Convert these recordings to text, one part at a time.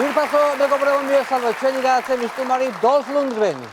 Ძირფასო მეგობრებო, მიესალმოთ ჩვენი გადაცემის სტუმარი დოლფ ლუნდგრენი.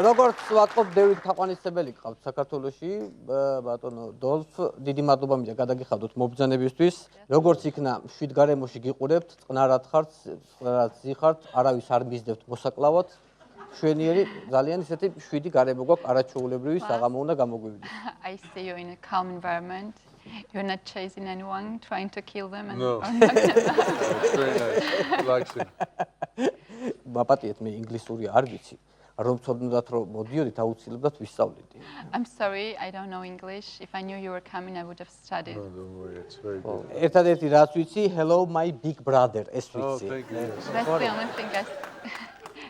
როგორც ვატყობ, დევიდ თაყვანისებელი გყავთ საქართველოში, ბატონო დოლფ, დიდი მადლობა მინდა გადაგიხადოთ მობრძანებისთვის. როგორც იქნა, შვიდ გარემოში გიყურებთ, წყნარად ხართ, წყნარად ზიხართ, არავის არ მისდევთ მოსაკლავად. შვენიერი, ძალიან ისეთი შვიდი გარემო გვაქვს, არაჩვეულებრივი საღამო უნდა გამოგვივიდეს. I see you in a calm environment. You're not chasing anyone, trying to kill them. No. It's very nice. Relaxing. მაპატიეთ, მე ინგლისური არ ვიცი. რომ ცოდნოდათ რომ მოდიოდით აუცილებლად ვისწავლედი. I'm sorry, I don't know English. If I knew you were coming, I would have studied. No, don't worry. It's very good. ერთადერთი რაც ვიცი, hello my big brother, ეს Oh, ვიცი. thank you. That's the only thing I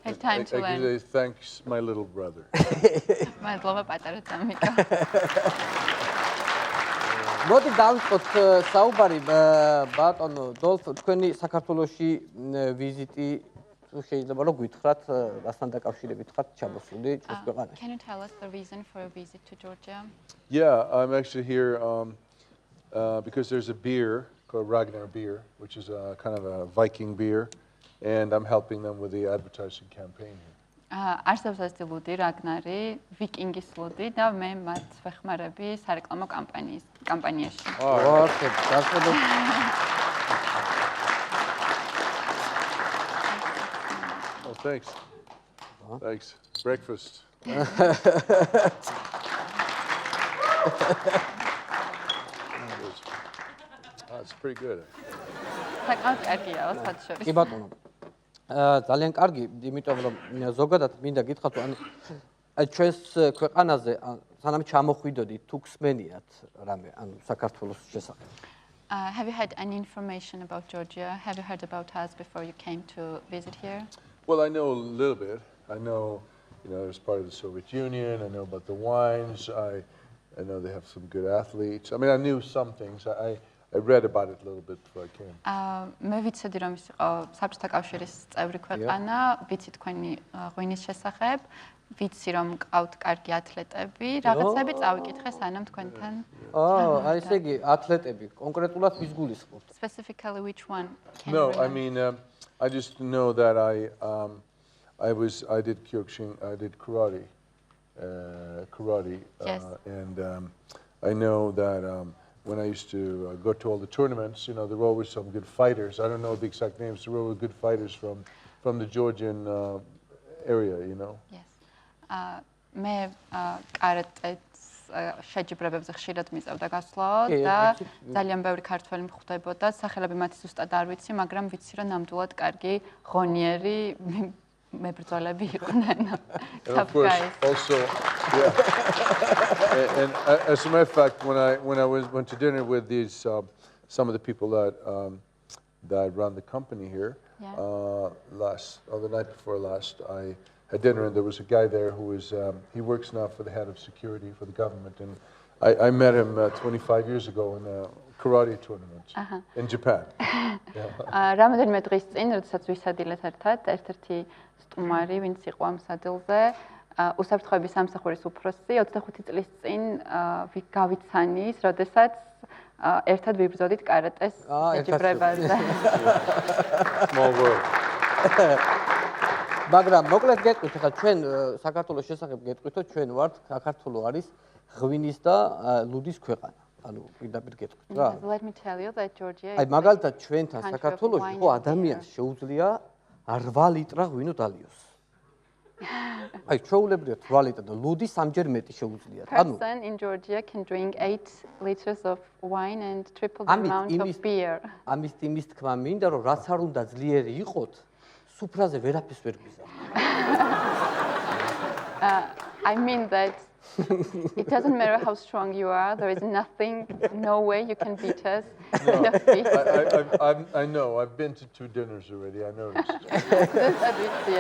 had time to I learn. can say thanks, my little brother. მადლობა პატარა ძამიკო. მოდი დავიწყოთ საუბარი ბატონო დოლფ, თქვენი საქართველოში ვიზიტი თუ შეიძლება რომ გითხრათ, რასთან დაკავშირებით ხართ ჩამოსული ჩვენს ქვეყანაში. Can you tell us the reason for a visit to Georgia? Yeah, I'm actually here because there's a beer called Ragnar beer, which is a kind of a Viking beer, and I'm helping them with the advertising campaign here. არსებობს ეს ლუდი რაგნარი, ვიკინგის ლუდი და მე მათ ვეხმარები სარეკლამო კამპანიაში. ოკეი, გასწორებით. Oh, thanks. Thanks. Breakfast. That's pretty good. საკმაოდ კარგია, ოსაც შორის. კი ბატონო. ძალიან კარგი, იმიტომ რომ ზოგადად მინდა გითხრათ, ანუ ჩვენს ქვეყანაზე სანამ ჩამოხვიდოდით, თუ გსმენიათ რამე, ანუ საქართველოს შესახებ. Have you had any information about Georgia? Have you heard about us before you came to visit here? Well, I know a little bit. I know, there's part of the Soviet Union. I know about the wines. I know they have some good athletes. I mean, I knew some things. I read about it a little bit before I came. მე ვიცოდი რომ ის იყო საბჭოთა კავშირის წევრი ქვეყანა, ვიცი თქვენი ღვინის შესახებ, ვიცი რომ გყავთ კარგი ათლეტები, რაღაცები წავიკითხე სანამ თქვენთან. აი ესე იგი, ათლეტები, კონკრეტულად ვის გულისხმობთ? Specifically which one? No, I mean, I just know that I did kyokushin, I did karate, Yes. and I know that when I used to go to all the tournaments, there were always some good fighters. I don't know the exact names. There were always good fighters from the Georgian area, Yes. მე კარატეს შეჯიბრებებზე ხშირად მისწავდა გასვლა და ძალიან ბევრი ქართველი მხვდებოდა. სახელები მათი ზუსტად არ ვიცი, მაგრამ ვიცი რომ ნამდვილად კარგი ღონიერი მებრძოლები იყვნენ. And of course, also, yeah. and as a matter of fact, when I went to dinner with these some of the people that run the company here, the night before last, I had dinner and there was a guy there who was he works now for the head of security for the government, and I met him 25 years ago in a karate tournament in Japan. რამოდენიმე დღის წინ, როდესაც ვისადილეთ ერთ-ერთი სტუმარი, ვინც იყო ამ სადილზე, უსაფრთხოების სამსახურის უფროსი 25 წლის წინ გავიცანის, როდესაც ერთად ვიბრძოდით კარატეს შეჯიბრებაზე. Small world. მაგრამ მოკლედ გეტყვით, ხა ჩვენ საქართველოს შესახებ გეტყვითო, ჩვენ ვართ საქართველო არის ღვინის და ლუდის ქვეყანა. ანუ პირდაპირ გეტყვით რა. Let me tell you that Georgia is აი მაგალითად ჩვენთან საქართველოში ხო ადამიანს შეუძლია 8 ლიტრა ღვინო დალიოს. აი ჩვეულებრივად 8 ლიტრა და ლუდი სამჯერ მეტი შეუძლიათ. ანუ person in Georgia can drink 8 liters of wine and triple the amount of beer. ამის იმის თქმა მინდა რომ რაც არ უნდა ძლიერი იყოთ, სუფრაზე ვერაფერს ვერ გიზარდ. I mean that it doesn't matter how strong you are. There is nothing, no way you can beat us. No, I know. I've been to 2 dinners already. I noticed. They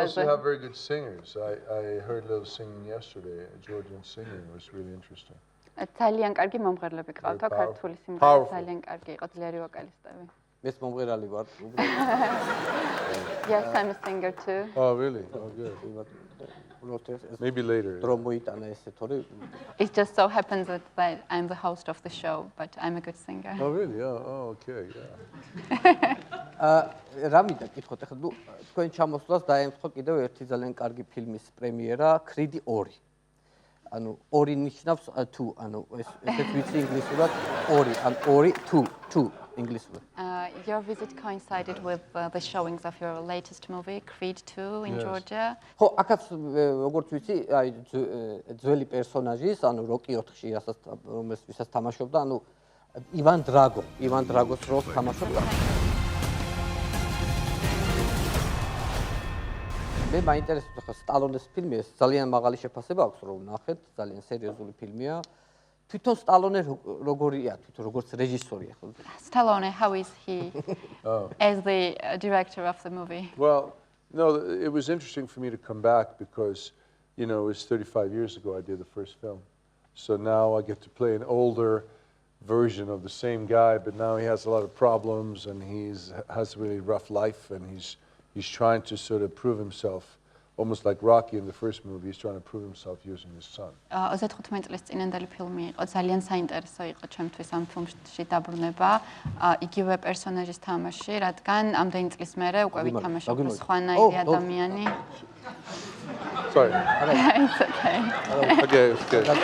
also have very good singers. I heard a little singing yesterday. Georgian singing was really interesting. ძალიან კარგი მომღერლები ყავთ, ქართული სიმღერა ძალიან კარგი იყო, ძლიერი ვოკალისტები. მეც მომღერალი ვარ. Yes, I'm a singer too. Oh, really? Oh, good. Maybe later. It just so happens that I'm the host of the show, but I'm a good singer. Oh, really? Oh, okay, yeah. რამიდა კითხოთ, ახლა ნუ თქვენ ჩამოსვლას დაემთხვა კიდევ ერთი ძალიან კარგი ფილმის პრემიერა, კრიდი 2. ანუ 2 ნიშნავს 2, ანუ ესეც ვიცი ინგლისურად 2, ან 2 ინგლისურად. Your visit coincided with the showings of your latest movie, Creed 2 in Georgia. ხო, აქაც როგორც ვიცი, აი ძველი პერსონაჟის, ანუ როკი 4-ში, რომელსაც თამაშობდა, ანუ ივან დრაგოს როლს თამაშობდა. მე მაინტერესებს ახლა სტალონეს ფილმი, ეს ძალიან მაღალი შეფასება აქვს, რომ ნახეთ, ძალიან სერიოზული ფილმია. თვითონ სტალონე როგორია, თვითონ როგორც რეჟისორი ახლა. Stallone, how is he as the director of the movie? Well, no, it was interesting for me to come back because, you know, it was 35 years ago I did the first film. So now I get to play an older version of the same guy, but now he has a lot of problems and has a really rough life and he's trying to sort of prove himself, almost like Rocky in the first movie. He's trying to prove himself using his son. 35 წლის წინანდელი ფილმი იყო, ძალიან საინტერესო იყო ჩემთვის ამ ფილმში დაბრუნება. იგივე პერსონაჟის თამაში, რადგან ამდენი წლის მერე უკვე ვითამაშობ სხვანაირი ადამიანი. Sorry. It's okay. Okay, it's good. All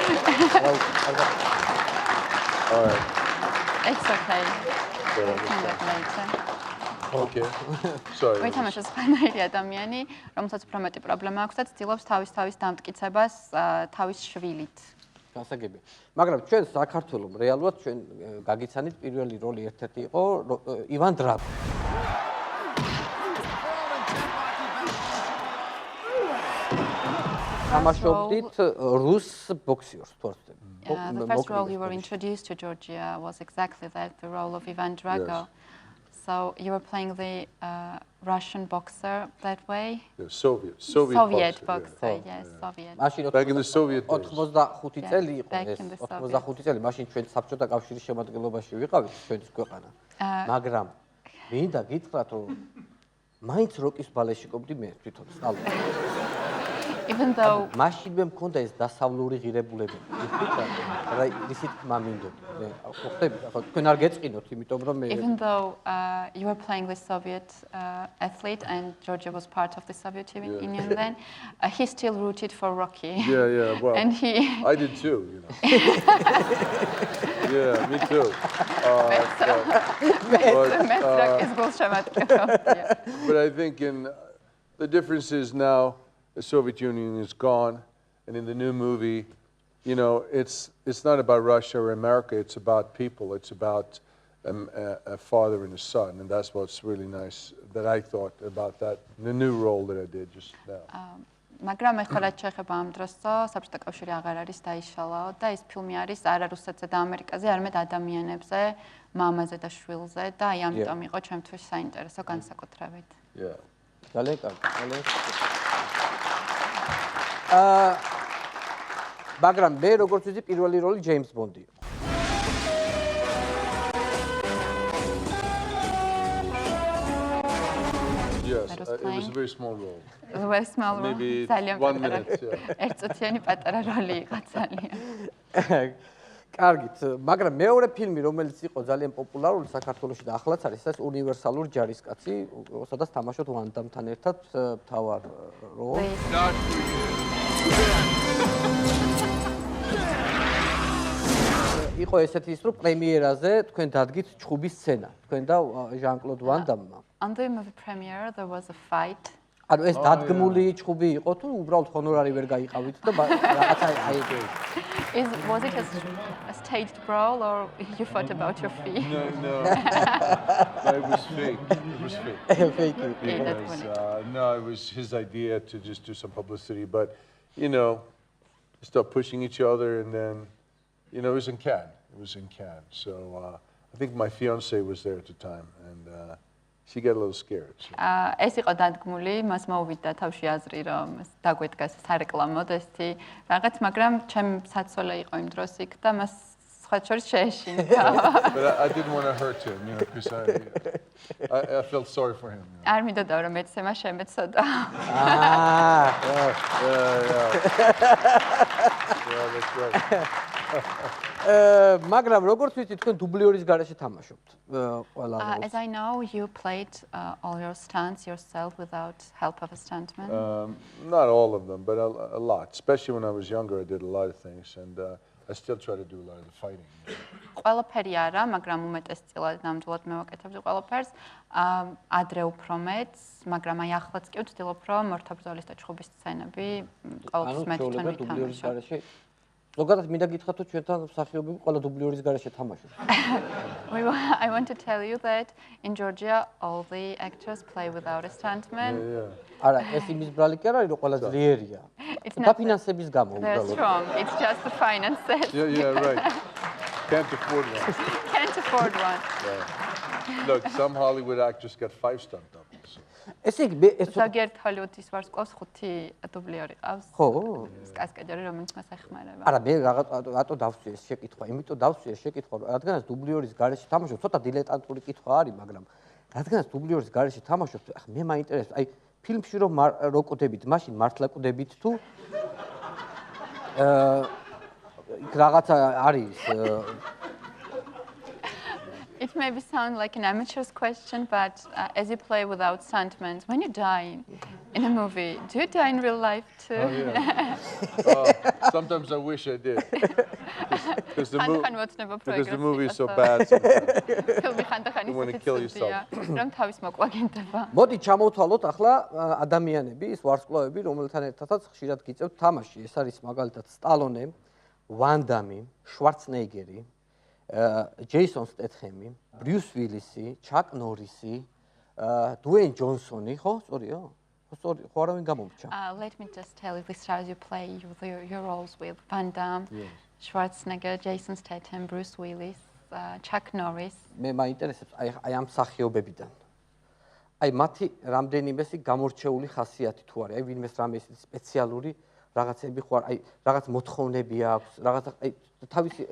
right. It's okay. Okay. Sorry. ვითამაშოს სხვანაირი ადამიანი, რომელსაც უფრო მეტი პრობლემა აქვს და ცდილობს თავის დამტკიცებას თავის შვილით. გასაგებია. მაგრამ ჩვენ საქართველოს რეალურად ჩვენ გაგიცანით პირველი როლი ერთ-ერთი იყო ივან დრაგო. თამაშობდით რუს ბოქსიორს თორსდები. The first role you were introduced to Georgia was exactly that, the role of Ivan Drago. Yes. So you were playing the Russian boxer that way? The Soviet boxer, yes, Soviet. Back in the Soviet days. 85 წელი იყო ეს. 85 წელი, მაშინ ჩვენ საბჭოთა კავშირის შემადგენლობაში ვიყავით, ჩვენს ქვეყანა. მაგრამ მინდა გითხრათ, რომ მაინც როკის ბალეში ყოფდი მე თვითონ სტალონი. Even though მაშინ მე მქონდა ეს დასავლური ღირებულება. რა ისიც მამინდოდი. ხო ხტები, ხო თქვენ არ გეწყინოთ, იმიტომ რომ მე Even though you were playing the Soviet athlete and Georgia was part of the Soviet Union then, he still rooted for Rocky. Yeah, well. And I did too, you know. Yeah, me too. But I think the difference is now the Soviet Union is gone, and in the new movie, you know, it's not about Russia or America. It's about people. It's about a father and a son, and that's what's really nice that I thought about that the new role that I did just now. მაგრამ ეხლა რაც შეეხება ამ დროსო, საბჭოთა კავშირი აღარ არის დაიშალაო და ეს ფილმი არის არა რუსეთზე და ამერიკაზე, არამედ ადამიანებზე, მამაზე და შვილზე და აი ამიტომ იყო ჩემთვის საინტერესო განსაკუთრებით. Yeah. ძალიან კარგი, ძალიან. მაგრამ მე როგორც ვიცი, პირველი როლი ჯეიმს ბონდი იყო. Yes, it was a very small role. Very small role. Maybe 1 minute, yeah. ერთწუთიანი პატარა როლი იყო ძალიან. კარგით, მაგრამ მეორე ფილმი, რომელიც იყო ძალიან პოპულარული საქართველოში და ახლაც არის, ეს უნივერსალური ჯარისკაცი, სადაც თამაშობთ ვან დამთან ერთად მთავარ როლს. იყო ესეთი ის, რომ პრემიერაზე თქვენ დადგით ჩხუბის სცენა, თქვენ და ჟან-კლოდ ვან დამმა. On the movie premiere there was a fight. ანუ ეს დადგმული ჩხუბი იყო თუ უბრალოდ ჰონორარი ვერ გაიყავით და რაღაცა აი Was it a staged brawl or you thought about your fee? No, no. No, it was fake. It was fake. Fake. Yeah, that's Because, funny. no, it was his idea to just do some publicity, but you know, start pushing each other, and then, you know, it was in Cannes. It was in Cannes. So I think my fiance was there at the time, and she got a little scared. So. ეს იყო დადგმული, მას მოუვიდა თავში აზრი, რომ დაგვედგას სარეკლამოდ ესეთი რაღაც, მაგრამ ჩემ საცოლე იყო იმ დროს იქ და მას სხვა შორის შეეშინდა. But I didn't want to hurt him, you know, because I felt sorry for him. You know. არ მინდოდა რომ მეცემა შემეცოდა. Yeah, that's right. მაგრამ როგორც ვიცი, თქვენ დუბლიორის გარეშე თამაშობთ. ყველა As I know, you played all your stunts yourself without help of a stuntman. Not all of them, but a lot. Especially when I was younger, I did a lot of things, and I still try to do a lot of the fighting. ყველაფერი არა, მაგრამ უმეტესწილად ნამდვილად მე ვაკეთებდი ყველაფერს. ადრე უფრო მეც, მაგრამ აი ახლაც კი ვცდილობ რომ მორთაბრძოლის და ჩხუბის სცენები ყოველთვის მე თვითონ ვითამაშო. ზოგადად მინდა გითხრათ, რომ ჩვენთან მსახიობები ყველა დუბლიორის გარეშე თამაშობს. I want to tell you that in Georgia all the actors play without a stuntman. არა, ეს იმის ბრალი კი არ არის, რომ ყველა ძლიერია. და ფინანსების გამო They're უბრალოდ. strong. It's just the finances. Yeah, right. Can't afford one. Can't afford one. Yeah. Look, some Hollywood actors got 5 stunt doubles. ესე იგი მე ეს ზოგიერთ ჰოლივუდის ვარსკვლავს 5 დუბლიორი ყავს. ხო? კასკადერი, რომელიც მას ეხმარება. არა, მე რატო დავსვი ეს შეკითხვა? იმიტომ დავსვი ეს შეკითხვა, რადგანაც დუბლიორის გარეშე თამაშობ, ცოტა დილეტანტური კითხვა არის, მაგრამ რადგანაც დუბლიორის გარეშე თამაშობ, ახლა მე მაინტერესებს, აი ფილმში რომ კვდებით, მაშინ მართლა კვდებით თუ იქ რაღაცა არის It may sound like an amateur's question, but as you play without stuntmen, when you die in a movie, do you die in real life too? Oh, yeah. Sometimes I wish I did. Because the movie is so bad sometimes. You want to kill yourself. მოდი ჩამოვთვალოთ ახლა ადამიანები, ის ვარსკვლავები, რომელთან ერთადაც ხშირად გიწევთ თამაში. ეს არის მაგალითად სტალონე, ვან დამი, შვარცნეგერი, ჯეისონ სტეთჰემი, ბრიუს ვილისი, ჩაკ ნორისი, დუეინ ჯონსონი, ხო, სწორია? ხო, სწორი, ხო არავინ გამომრჩა. Let me just tell you the stars you play your roles with Van Damme, Schwarzenegger, Jason Statham, Bruce Willis, Chuck Norris. მე მაინტერესებს აი ამ მსახიობებიდან. აი მათი რამდენიმესი გამორჩეული ხასიათი თუ არის, აი ვინმეს რამე სპეციალური რაღაცები ხო არის, აი რაღაც მოთხოვნები აქვს, რაღაცა აი თავისი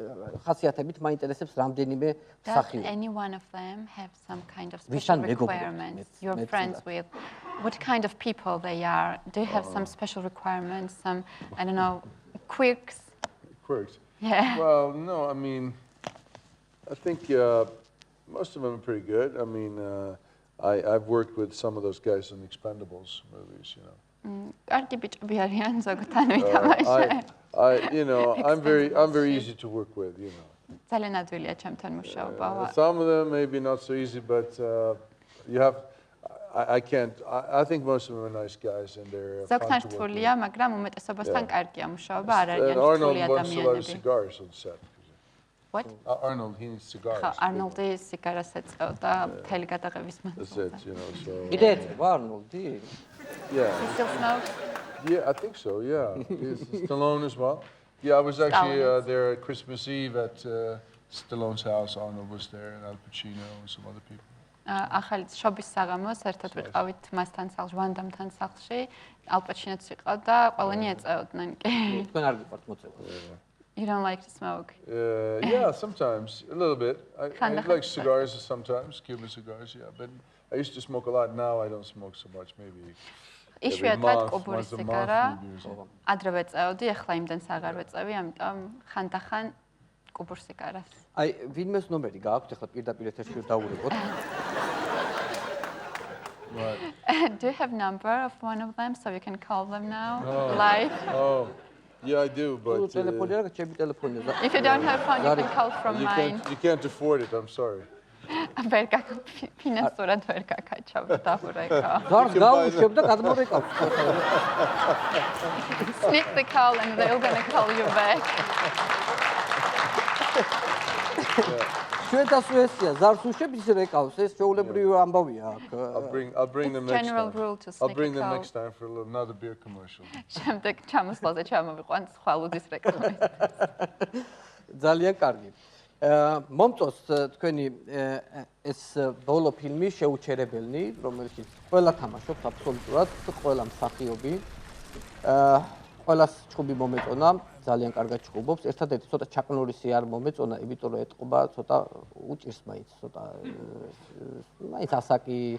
ხასიათებით მაინტერესებს რამდენიმე მსახიობი. Does any one of them have some kind of special requirements you're friends with? What kind of people they are? Do you have some special requirements, some, I don't know, quirks? Quirks? Yeah. Well, no, I mean, I think most of them are pretty good. I mean, I've worked with some of those guys in Expendables movies, you know. You know, I'm very easy to work with, you know. Some of them maybe not so easy, but you have. I can't. I think most of them are nice guys, and they're fun to work with. And Arnold wants a lot of cigars on set. What? Arnold, he needs cigars. Arnold is cigars eწევდა მთელი გადაღების That's it, you know. So. კიდე ეწევა არნოლდი? Yeah. He still smokes? Yeah, I think so. Yeah. Stallone as well. Yeah, I was actually there at Christmas Eve at Stallone's house. Arnold was there, and Al Pacino, and some other people. ახალი შობის საღამოს ერთად ვიყავით მასთან სახლში, ვანდამთან სახლში, ალ პაჩინოც იყო და ყველანი ეწეოდნენ კი. თქვენ არ გიყვართ მოწევა? You don't like to smoke? Yeah, sometimes, a little bit. I like cigars sometimes, Cuban cigars, yeah. But I used to smoke a lot. Now I don't smoke so much, maybe every month, once a month, maybe or something. ადრე ვეწეოდი, ახლა იმდენს აღარ ვეწევი, ამიტომ ხანდახან კუბურ სიგარას. აი, ვინმეს ნომერი გააქვთ, ახლა პირდაპირ ეთერში დავურეკოთ. Do you have number of one of them so you can call them now live? Oh. Yeah, I do, but If you don't have phone, you can call from mine. You can't afford it. I'm sorry. ვერ ფინანსურად ვერ გაკაჩავდა დაურეკა. ზარს გაუშვებ და გადმორეკავს. Sneak the call and they're going to call you back. ჩვენ დასვესია ზარს უშვებ ისე რეკავს ეს ჩვეულებრივი ამბავია აქ. I'll bring them next General time. rule to I'll sneak bring a them call. next time for another beer commercial. შემდეგ ჩამოსვლაზე ჩამოვიყვან სხვა ლუდის რეკლამის. ძალიან კარგი. მომწონს თქვენი ეს ბოლო ფილმი შეუჩერებელნი, რომელშიც ყველა თამაშობს აბსოლუტურად, ყველა მსახიობი. ყველას ჩხუბი მომეწონა, ძალიან კარგად ჩხუბობს. ერთადერთი ცოტა ჩაკნორისი არ მომეწონა, იმიტომ რომ ეტყობა ცოტა უჭირს მაინც, ცოტა მაინც ასაკი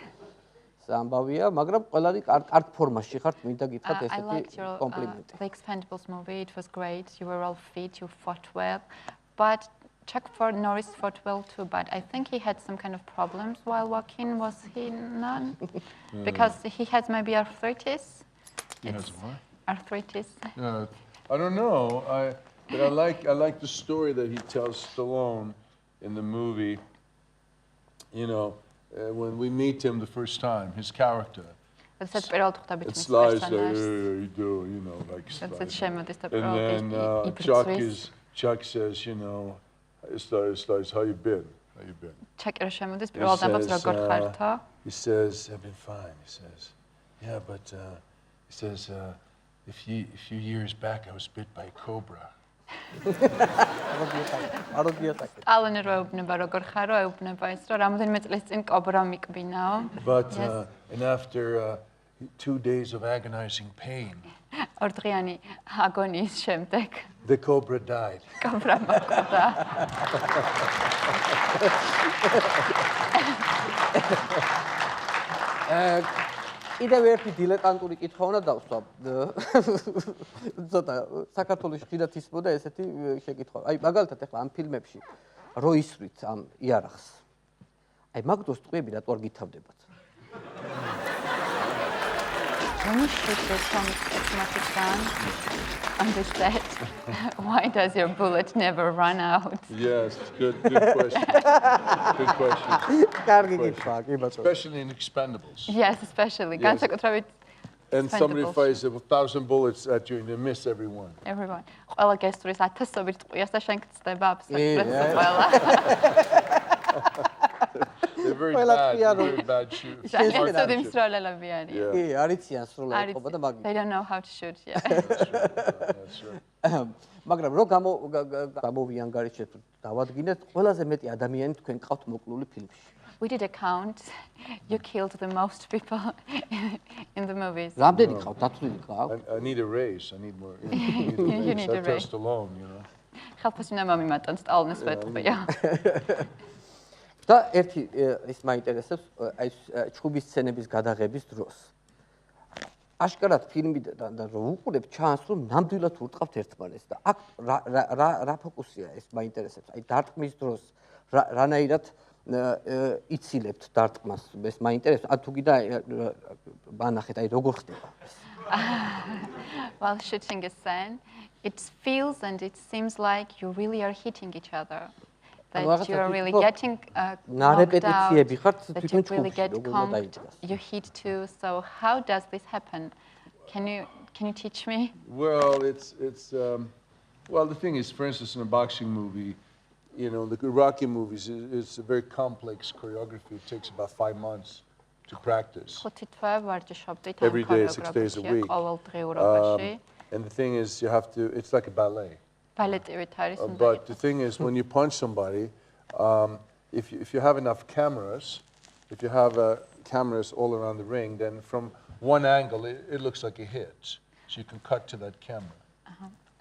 ამბავია, მაგრამ ყველანი კარგ ფორმაში ხართ, მინდა გითხრათ ესეთი კომპლიმენტი. The Expendables movie, it was great. You were all fit, you fought well. But Chuck Norris fought well too, but I think he had some kind of problems while walking, was he not? Because he has maybe arthritis. He has what? Arthritis. I don't know. But I like the story that he tells Stallone in the movie. You know, when we meet him the first time, his character. It's slides that you do, you know, like slides. And then Chuck says, you know, slides, how you been? How you been? He says, I've been fine. He says, yeah, but he says, a few years back I was bit by a cobra. ალონი როეუბნება როგორ ხარო, ეუბნება ის რომ რამოდენიმე წლის წინ კობრა მიკბინაო. But and after 2 days of agonizing pain, ორდღიანი აგონიის შემდეგ the cobra died. კობრა მოკვდა. კიდევ ერთი დილეტანტური კითხვა უნდა დავსვა. ცოტა საქართველოს ხშირად ისმოდა ესეთი შეკითხვა. აი მაგალითად ახლა ამ ფილმებში რო ისვრით ამ იარაღს. აი მაგ დროს ტყვიები რატო არ გითავდებათ? When you shoot your automatic gun on the set, why does your bullet never run out? Yes, good question. Good question. კარგი კითხვაა, კი ბატონო. Especially in Expendables. Yes, especially. განსაკუთრებით And somebody fires 1,000 bullets at you and they miss every one. Everyone. ყველა გესტრის 1000-ობით ტყვიას და შენ გწდება აბსოლუტურად ყველა. They're very bad shooters. კი, არიციან სრულად ეთყობა და მაგით. They don't know how to shoot, yeah. That's right. მაგრამ რო გამოვიან გარეშე დავადგინეთ, ყველაზე მეტი ადამიანი თქვენ ყავთ მოკლული ფილმში. We did a count. You killed the most people in the movies. რამდენი ყავთ? დათვლილი ყავთ? I need a raise. I need more. You need a raise. Just alone, you know. ხელფასი უნდა მომიმატონ, სტალონის ვეტყვია. და ერთი ის მაინტერესებს აი ჩხუბის სცენების გადაღების დროს. აშკარად ფილმიდან და რო უყურებ ჩანს რომ ნამდვილად ურტყავთ ერთმანეთს და აქ რა ფოკუსია ეს მაინტერესებს. აი დარტყმის დროს რანაირად იცილებთ დარტყმას ეს მაინტერესებს. ან თუ გინდა ბანახეთ აი როგორ ხდება ეს. While shooting a scene, it feels and it seems like you really are hitting each other. That you are really getting knocked out, that you really get conked, you hit too. So how does this happen? Can you teach me? Well, well, the thing is, for instance, in a boxing movie, you know, the Iraqi movies, it's a very complex choreography. It takes about 5 months to practice. Every day, 6 days a week. And the thing is, you have to, it's like a ballet. But the thing is, when you punch somebody, if you have enough cameras, if you have cameras all around the ring, then from one angle, it looks like a hit. So you can cut to that camera.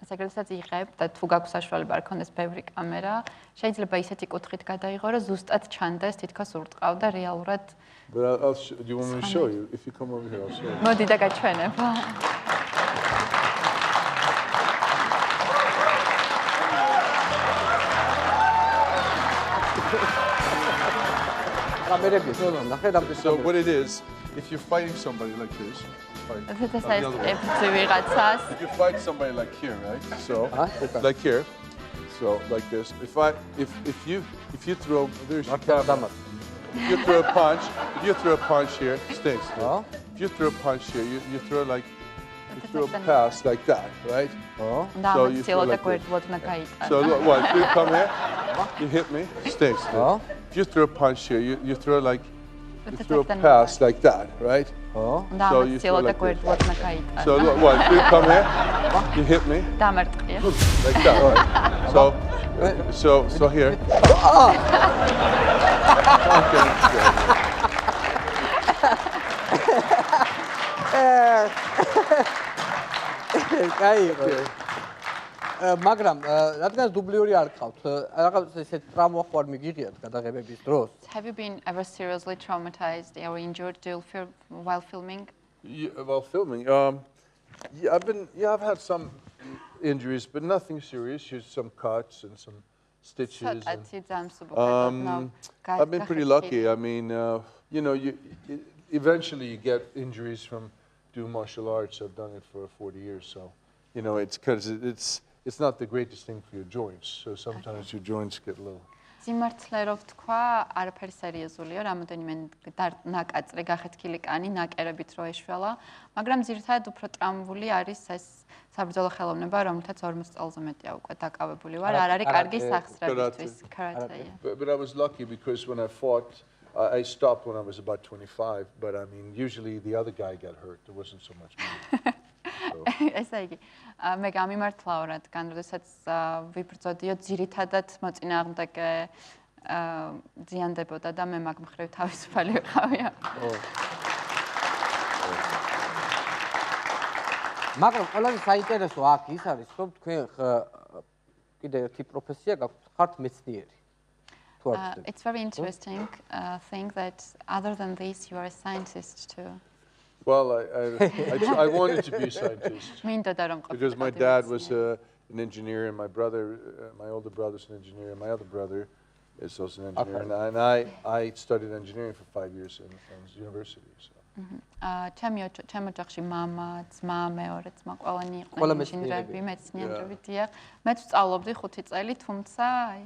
საგრძელსაც იღებ და თუ გაქვს საშუალება არ ქონდეს ბევრი კამერა, შეიძლება ისეთი კუთხით გადაიღო, რომ ზუსტად ჩანდეს თითქოს ურტყავ და რეალურად. But do you want me to show you? If you come over here, I'll show you. მოდი და გაჩვენება. So what it is, if you're fighting somebody like this, if you fight somebody like here, right? So like here, so like this. If you throw, there's your camera. if you throw a punch, if you throw a punch here, stay still. If you throw a punch here, you throw like you throw a pass like that, right? So you throw like this. So what? You come here, you hit me, stay still. If you throw a punch here, you throw like you throw a pass like that, right? So you throw like this. So what? You come here, you hit me like that, right? So here. მაგრამ რადგან დუბლიური არ ყავთ, რაღაც ესეთ ტრამვა ხო არ მიგიღიათ გადაღებების დროს? Have you been ever seriously traumatized or injured while filming? While filming, yeah, I've had some injuries, but nothing serious. Just some cuts and some stitches. I've been pretty lucky. I mean, you know, eventually you get injuries from doing martial arts. I've done it for 40 years, so you know it's because it's not the greatest thing for your joints. So sometimes your joints get a little. Სიმართლე რო ვთქვა, არაფერი სერიოზულია, რამოდენიმე ნაკაწრი გახეთქილი კანი, ნაკერებით რო ეშველა, მაგრამ ძირითადად უფრო ტრამვული არის ეს საბრძოლო ხელოვნება, რომელთაც 40 წელზე მეტია უკვე დაკავებული ვარ. არ არის კარგი სახსრებისთვის, კარატე. But I was lucky because when I fought, I stopped when I was about 25, but I mean, usually the other guy got hurt. There wasn't so much me. ესე იგი, მე გამიმართლაო, რადგან როდესაც ვიბრძოდიო, ძირითადად მოწინააღმდეგე ზიანდებოდა და მე მაგ მხრივ თავისუფალი ვიყავია. მაგრამ ყველაზე საინტერესო აქ ის არის, რომ თქვენ კიდე ერთი პროფესია გაქვთ, ხართ მეცნიერი. It's very interesting thing that other than this you are a scientist too. Well, I wanted to be a scientist because my dad was an engineer and my brother, my older brother's an engineer and my other brother is also an engineer. And I studied engineering for 5 years in university. ჩემ ოჯახში მამა, ძმა, მეორე ძმა ყველანი იყვნენ ინჟინერები, მეცნიერები, დიახ. მეც ვსწავლობდი 5 წელი, თუმცა აი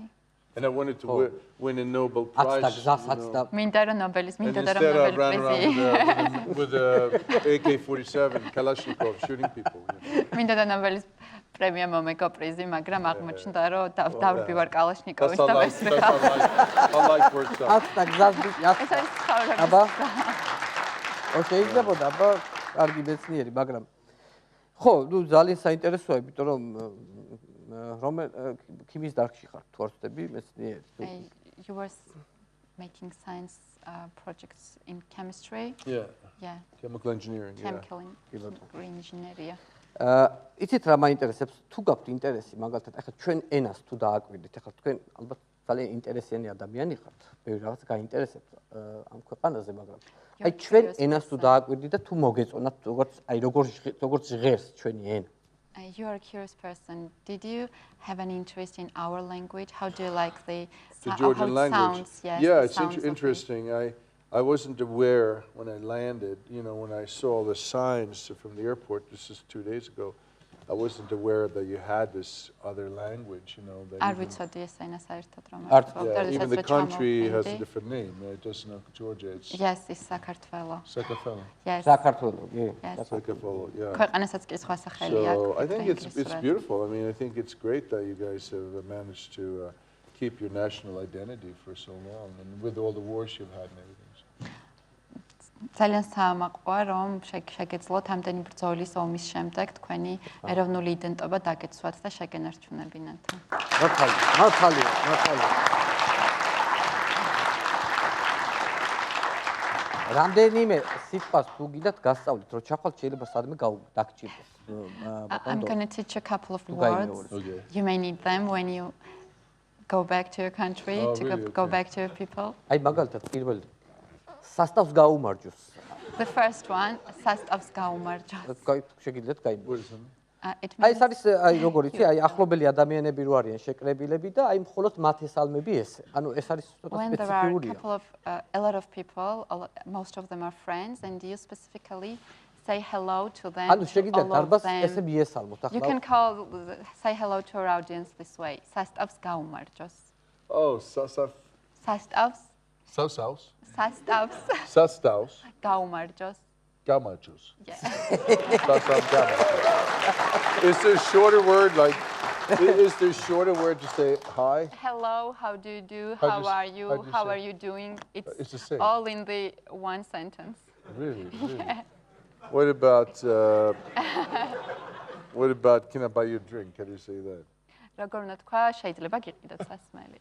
And I wanted to win a Nobel Prize. მინდა რომ ნობელის Instead I ran around with a AK-47 Kalashnikov shooting people. მინდა და ნობელის პრემია მომეკო პრიზი, მაგრამ აღმოჩნდა რომ დავდივარ კალაშნიკოვის და მესრიხა. My life works out. ეს არის ცხოვრება. აბა. შეიძლება აბა კარგი მეცნიერი, მაგრამ ხო, ნუ ძალიან საინტერესოა, იმიტომ რომ ქიმიის დარგში ხარ, თუ არ ვწდები, მეცნიერი. You were making science projects in chemistry? Yeah. Chemical engineering. Chemical engineering. იცით რა მაინტერესებს? თუ გაქვთ ინტერესი, მაგალითად, ახლა ჩვენ ენას თუ დააკვირდით, ახლა თქვენ ალბათ ძალიან ინტერესიანი ადამიანი ხართ, ბევრი რაღაც გაინტერესებთ ამ ქვეყანაზე, მაგრამ აი ჩვენ ენას თუ დააკვირდით და თუ მოგეწონათ, როგორც ჟღერს ჩვენი ენა. You are a curious person. Did you have an interest in our language? How do you like the Georgian language? Sounds? Yes, yeah, it's interesting. I wasn't aware when I landed, you know, when I saw the signs from the airport, this is 2 days ago, I wasn't aware that you had this other language, you know. Even the country has a different name. It doesn't know Georgia. It's yes, it's Sakartvelo. Sakartvelo. Yes. Sakartvelo, yeah. Sakartvelo, yeah. So I think it's beautiful. I mean, I think it's great that you guys have managed to keep your national identity for so long, and with all the wars you've had and everything. ძალიან საამაყოა რომ შეგეძლოთ ამდენი ბრძოლის ომის შემდეგ თქვენი ეროვნული იდენტობა დაგეცვათ და შეგენარჩუნებინათ. მართალია. რამდენიმე სიტყვას თუ გიდათ გასწავლით, რომ ჩახვალთ შეიძლება სადმე დაგჭირდეს. I'm going to teach a couple of words. Okay. You may need them when you go back to your country, go back to your people. აი მაგალითად პირველი სასტავს გაუმარჯოს. The first one, სასტავს გაუმარჯოს. შეგიძლიათ გაიმარჯოს. აი ეს არის აი როგორ იცი, აი ახლობელი ადამიანები რო არიან შეკრებილები და აი მხოლოდ მათ ესალმები ესე. ანუ ეს არის ცოტა სპეციფიურია. A lot of people, most of them are friends and you specifically say hello to them. ანუ შეგიძლიათ დარბას ესე მიესალმოთ ახლა. You can say hello to our audience this way. სასტავს გაუმარჯოს. Oh, სასტავს Saus. სასტავს. Sastaus. გაუმარჯოს. Gamachos. Yeah. Sastaus gamachos. Is there a shorter word like? Is there a shorter word to say hi? Hello, how do you do? How How do you- are you? how do you How say? are you doing? It's the same. all in the one sentence. Really? What about? What about? Can I buy you a drink? How do you say that? როგორ უნდა თქვა, შეიძლება გიყიდოთ სასმელი.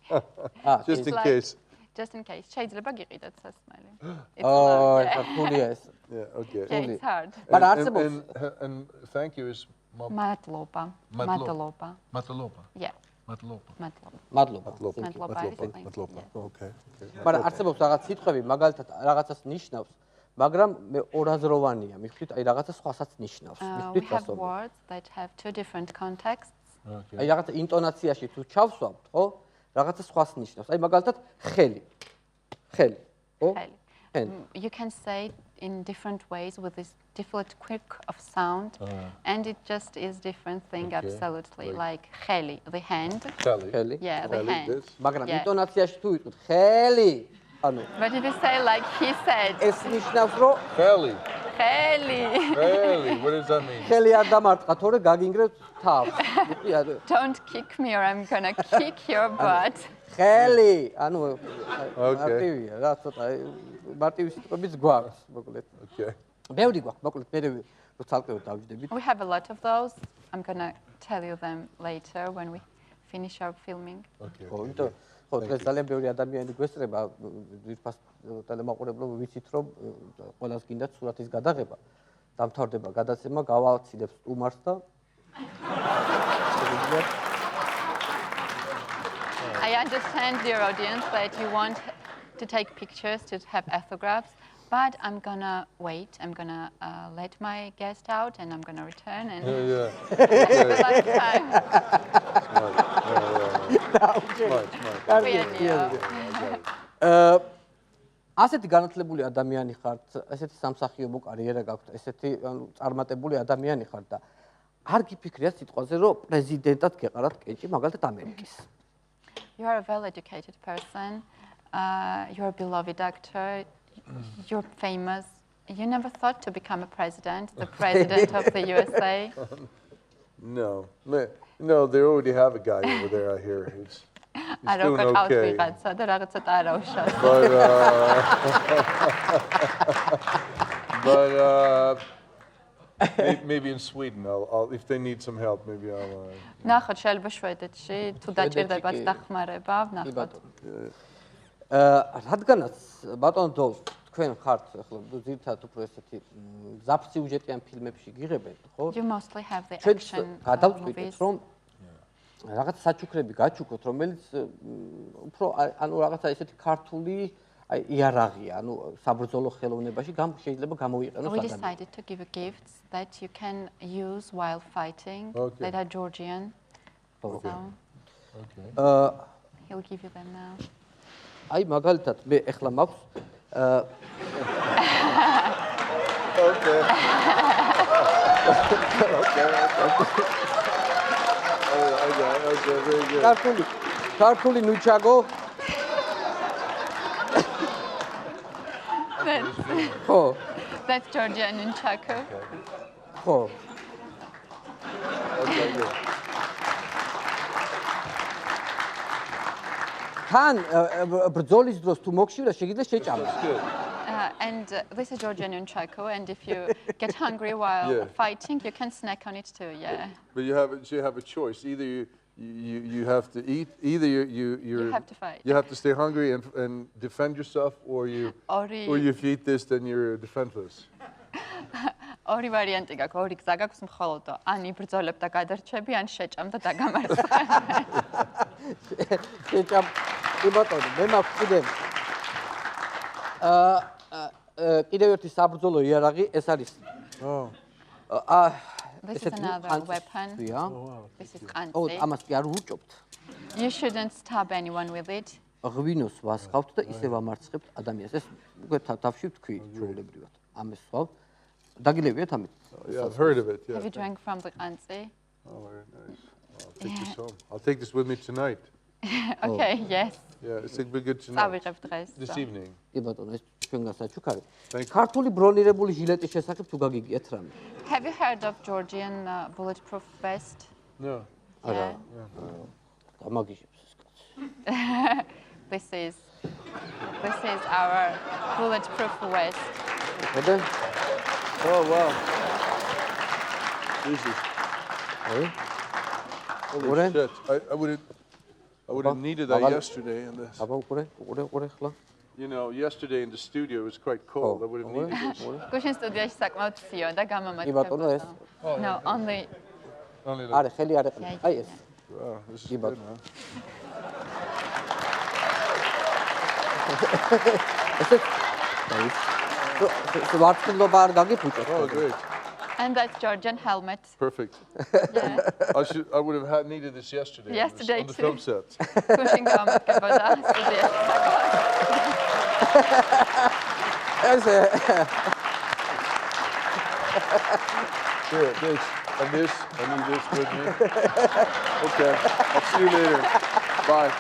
Just in like- case. Just in case, შეიძლება გიყიდოთ სასმელი. It's Oh, allowed, yeah. ხულია ეს. Yeah. Okay. Yeah, it's hard. But And- არსებობს and thank you is მადლობა. მადლობა. Matalopa. Yeah, Matalopa. მადლობა. მადლობა. მადლობა არის thank you, Matlopa. yeah. Okay. მაგრამ არსებობს რაღაც სიტყვები, მაგალითად რაღაცას ნიშნავს, მაგრამ მე ორაზროვანია. მიხვდით, აი რაღაცა სხვასაც ნიშნავს. We მიხვდით have რასო? words that have two different contexts. აი რაღაცა ინტონაციაში თუ ჩავსვამთ, ხო? რაღაცა სხვას ნიშნავს. აი მაგალითად ხელი. ხელი. ხო? Heli. ხელი. You can say it in different ways with this different quick of sound, and it just is different thing Okay, absolutely. like- Like heli, the hand. Kelly. ხელი. Yeah, the Kelly, hand. this. მაგრამ Yeah. ინტონაციაში თუ ვიტყვით ხელი, ანუ But if you say like he said, ეს ნიშნავს, რომ Kelly. heli, Kelly. What does that mean? ხელი არ დამარტყა, თორე გაგინგრევთ თავს. იტყვი, ანუ don't kick me or I'm gonna kick your butt. ხელი, ანუ Okay. მარტივია, რა ცოტა მარტივი სიტყვებიც გვაქვს, მოკლედ. Okay. ბევრი გვაქვს, მოკლედ, მე რო ცალკეულად დავჯდებით. We have a lot of those. I'm gonna tell you them later when we finish our filming. Okay. ხო, იმიტომ ხო, დღეს ძალიან ბევრი ადამიანი გვესწრება, ვირფას ტელემაყურებლო ვიცით, რომ ყველას გინდათ სურათის გადაღება. დამთავრდება გადაცემა, გავაცილებ სტუმარს და I understand, dear audience, that you want to take pictures, to have ethographs, but I'm gonna wait. I'm gonna let my guest out, and I'm gonna return and Yeah. have a last time. Smart. ასეთი განათლებული ადამიანი ხართ, ესეთი სამსახიობო კარიერა გაქვთ, ესეთი ანუ წარმატებული ადამიანი ხართ და არ გიფიქრიათ სიტყვაზე, რომ პრეზიდენტად გეყარათ კენჭი, მაგალითად ამერიკის. You are a well-educated person. You're a beloved actor. You're famous. You never thought to become a president, the president of the USA. No. No, they already have a guy over there, I hear. He's არა doing უკვე ყავთ okay. ვიღაცა და რაღაცა ტარაუშავს. But maybe in Sweden, I'll if they need some help, maybe I'll. ნახოთ შეიძლება შვედეთში თუ დაჭირდებათ კი. დახმარება, ნახოთ. რადგანაც ბატონ დოლფ თქვენ ხართ ახლა ძირითადად უფრო ესეთი ზაფსიუჟეტიან ფილმებში გიღებენ, ხო? You mostly have the ჩვენ action გადავწყვიტეთ, movies. რომ რაღაც საჩუქრები გაჩუქოთ, რომელიც უფრო ანუ რაღაცა ესეთი ქართული აი იარაღია, ანუ საბრძოლო ხელოვნებაში შეიძლება გამოვიყენოს We ადამიანი. decided to give you gifts that you can use while fighting Okay. that are Georgian. Okay. So Okay. he'll give you them now. აი მაგალითად მე ეხლა მაქვს Okay. Okay, very good. ქართული ნუჩაგო ხო That's Georgian nunchaku. ხო Okay, good. თან ბრძოლის დროს თუ მოგშივრა შეგიძლია შეჭამოს Good. And this is Georgian nunchaku, and if you get hungry while Yeah. fighting, you can snack on it too. Yeah. But you have a choice. Either you have to eat. Either you have to fight. You have to stay hungry and defend yourself, or if you eat this, then you're defenseless. ორი ვარიანტი გაქვს, ორი გზა გაქვს მხოლოდო. ან იბრძოლებ და გადარჩები, ან შეჭამ და დაგამარცხე. შეჭამ კი ბატონო მე მაქვს კიდევ ერთი საბრძოლო იარაღი ეს არის This is another weapon. This is ო qansi. ამას კი არ ვუჭობთ You shouldn't stab anyone with it. ღვინოს ვასხავთ და ისე ვამარცხებთ ადამიანს ეს უკვე თავში ვთქვი ჩვეულებრივად ამას ვსვავთ დაგილევიათ ამით Yeah, I've heard of it. Yeah. Have you drank from the qansi? Oh, very nice. I'll take this home. I'll take this with me tonight. Okay, yes. Yeah, it's good to know. წავიღებ დღეს. This evening. კი ბატონო, ეს ჩვენგან საჩუქარი. Thank you. ქართული ბრონირებული ჟილეტის შესახებ თუ გაგიგიათ რამე? Have you heard of Georgian bulletproof vest? No. არა. გამაგიჟებს ეს კაცი. This is our bulletproof vest. ხედე? Oh wow. Jesus. აი. Holy shit. I would have needed that yesterday in this. აბა უყურე ხლა. You know, yesterday in the studio it was quite cold. I would have needed this. გუშინ სტუდიაში საკმაოდ ცივია და გამომაწყდება. კი ბატონო ეს. No, only Only like, არის ხელი არ ეყრება. აი ეს. wow, this is კი good, ბატონო. man. ეს ვარცხნილობა არ გაგიფუჭოთ. Oh, great. and that's Georgian helmet. Perfect. Yeah. I would have needed this yesterday. Yesterday on the too. film set. გუშინ გამომაწყდებოდა სტუდიაში. ეს Here, this, and this. I need this with me. Okay. I'll see you later. Bye.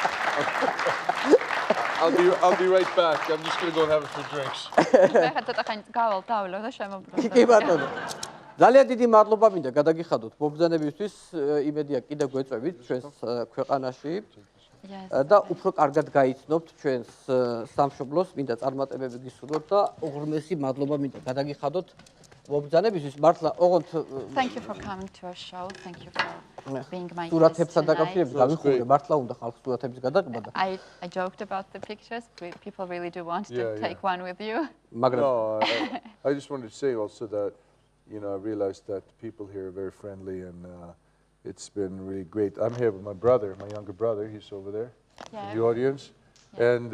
I'll be right back. I'm just gonna go and have a few drinks. მე ხა ცოტა ხანი დავავლო და შემოbrunდა. კი ბატონო. ძალიან დიდი მადლობა მინდა გადაგიხადოთ მობრძანებისთვის. იმედია კიდევ გვეწევით ჩვენს ქვეყანაში. Yes. და უფრო კარგად გაიცნობთ ჩვენს სამშობლოს, მინდა წარმატებები გისურვოთ და უღრმესი მადლობა მინდა გადაგიხადოთ მობრძანებისთვის. მართლა ოღონდ Thank you for coming to our show. Thank you for being my guest სურათებთან tonight. დაკავშირებით გავიხურე, მართლა უნდა ხალხს სურათების გადაღება და I joked about the pictures. People really do want to Yeah, take one with you. მაგრამ No, I just wanted to say also that, you know, I realized that people here are very friendly and it's been really great. I'm here with my brother, my younger brother. He's over there Yeah. in the audience. And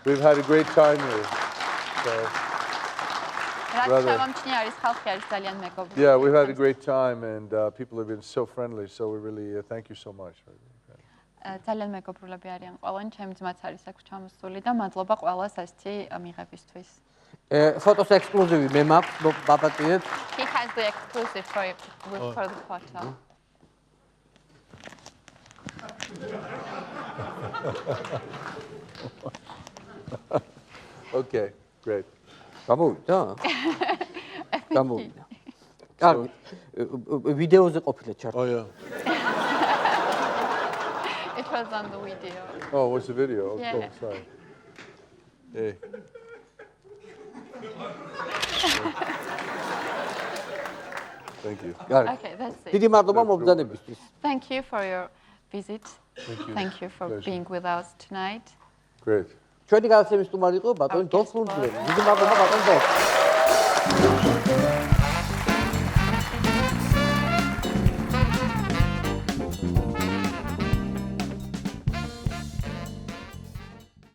we've had a great time here. So, Brother. Yeah, we've had a great time and people have been so friendly. So we really thank you so much. ძალიან მეგობრულები არიან ყველანი, ჩემი ძმაც არის აქ ჩამოსული და მადლობა ყველას ასეთი მიღებისთვის. ფოტოს ექსკლუზივი მე მაქვს, ბაბატიეთ. He has the exclusive for the photo. Okay, great. გამოვიდა? გამოვიდა. კარგი. ვიდეოზე ყოფილა ჩართული. Oh yeah. It was on the video. Oh, what's the video? Oh, Yeah. oh, sorry. Hey. Thank you. კარგი. Okay, that's it. დიდი მადლობა მობრძანებისთვის. Thank you for your visit. Thank you. Thank you for Pleasure. being with us tonight. Great. ჩვენი გადაცემის სტუმარი იყო ბატონი დოლფ ლუნდგრენი. დიდი მადლობა ბატონი დოლფ.